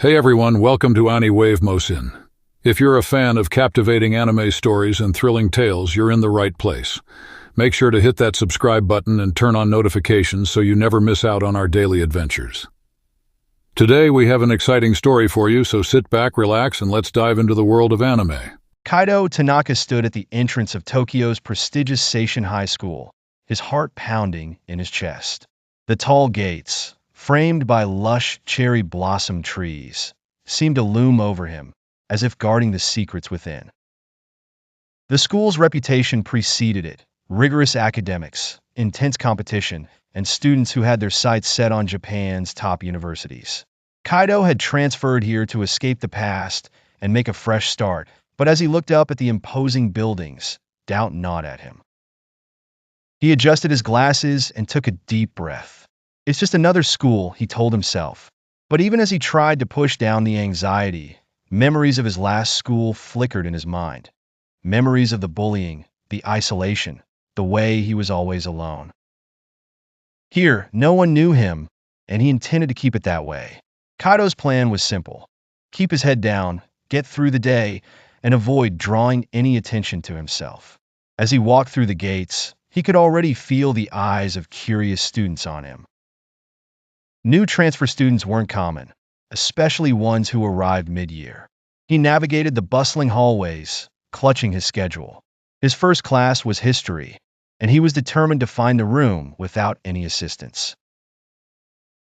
Hey everyone, welcome to AniWave Mohsin. If you're a fan of captivating anime stories and thrilling tales, you're in the right place. Make sure to hit that subscribe button and turn on notifications so you never miss out on our daily adventures. Today we have an exciting story for you, so sit back, relax, and let's dive into the world of anime. Kaito Tanaka stood at the entrance of Tokyo's prestigious Seishin High School, his heart pounding in his chest. The tall gates, framed by lush cherry blossom trees, seemed to loom over him, as if guarding the secrets within. The school's reputation preceded it: rigorous academics, intense competition, and students who had their sights set on Japan's top universities. Kaito had transferred here to escape the past and make a fresh start, but as he looked up at the imposing buildings, doubt gnawed at him. He adjusted his glasses and took a deep breath. It's just another school, he told himself. But even as he tried to push down the anxiety, memories of his last school flickered in his mind. Memories of the bullying, the isolation, the way he was always alone. Here, no one knew him, and he intended to keep it that way. Kaito's plan was simple: keep his head down, get through the day, and avoid drawing any attention to himself. As he walked through the gates, he could already feel the eyes of curious students on him. New transfer students weren't common, especially ones who arrived mid-year. He navigated the bustling hallways, clutching his schedule. His first class was history, and he was determined to find the room without any assistance.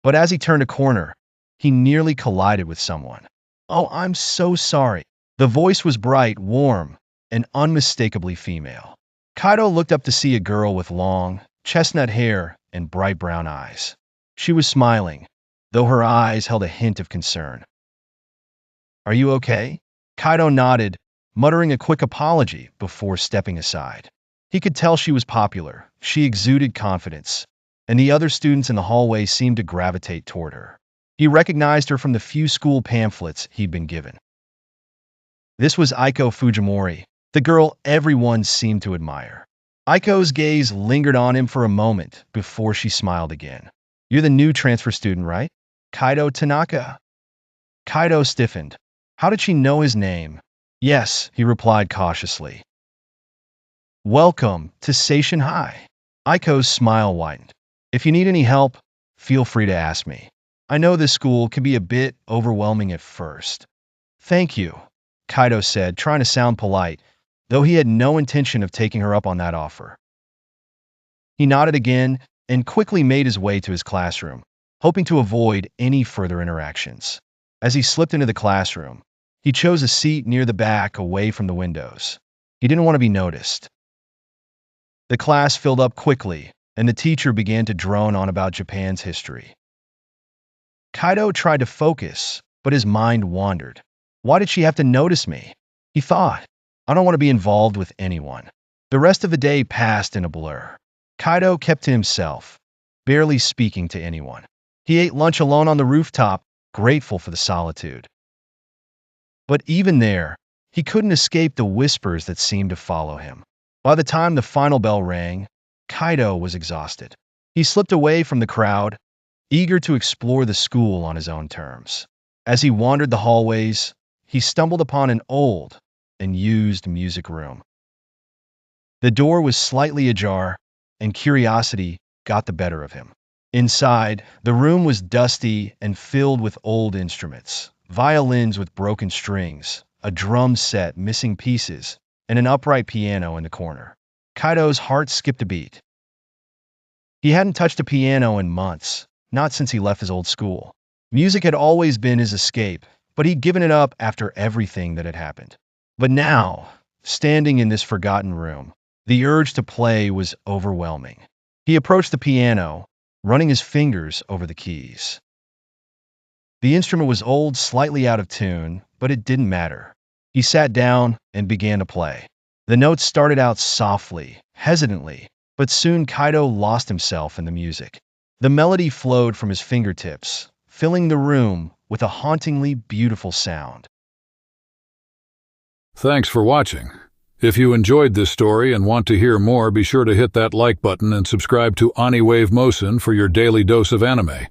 But as he turned a corner, he nearly collided with someone. "Oh, I'm so sorry." The voice was bright, warm, and unmistakably female. Kaito looked up to see a girl with long, chestnut hair and bright brown eyes. She was smiling, though her eyes held a hint of concern. "Are you okay?" Kaito nodded, muttering a quick apology before stepping aside. He could tell she was popular, she exuded confidence, and the other students in the hallway seemed to gravitate toward her. He recognized her from the few school pamphlets he'd been given. This was Aiko Fujimori, the girl everyone seemed to admire. Aiko's gaze lingered on him for a moment before she smiled again. "You're the new transfer student, right? Kaito Tanaka?" Kaito stiffened. How did she know his name? "Yes," he replied cautiously. "Welcome to Seishin High." Aiko's smile widened. "If you need any help, feel free to ask me. I know this school can be a bit overwhelming at first." "Thank you," Kaito said, trying to sound polite, though he had no intention of taking her up on that offer. He nodded again and quickly made his way to his classroom, hoping to avoid any further interactions. As he slipped into the classroom, he chose a seat near the back, away from the windows. He didn't want to be noticed. The class filled up quickly, and the teacher began to drone on about Japan's history. Kaito tried to focus, but his mind wandered. Why did she have to notice me? He thought. I don't want to be involved with anyone. The rest of the day passed in a blur. Kaito kept to himself, barely speaking to anyone. He ate lunch alone on the rooftop, grateful for the solitude. But even there, he couldn't escape the whispers that seemed to follow him. By the time the final bell rang, Kaito was exhausted. He slipped away from the crowd, eager to explore the school on his own terms. As he wandered the hallways, he stumbled upon an old and used music room. The door was slightly ajar, and curiosity got the better of him. Inside, the room was dusty and filled with old instruments: violins with broken strings, a drum set missing pieces, and an upright piano in the corner. Kaito's heart skipped a beat. He hadn't touched a piano in months, not since he left his old school. Music had always been his escape, but he'd given it up after everything that had happened. But now, standing in this forgotten room, the urge to play was overwhelming. He approached the piano, running his fingers over the keys. The instrument was old, slightly out of tune, but it didn't matter. He sat down and began to play. The notes started out softly, hesitantly, but soon Kaito lost himself in the music. The melody flowed from his fingertips, filling the room with a hauntingly beautiful sound. Thanks for watching. If you enjoyed this story and want to hear more, be sure to hit that like button and subscribe to AniWave Mohsin for your daily dose of anime.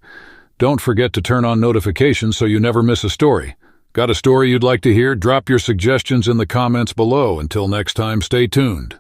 Don't forget to turn on notifications so you never miss a story. Got a story you'd like to hear? Drop your suggestions in the comments below. Until next time, stay tuned.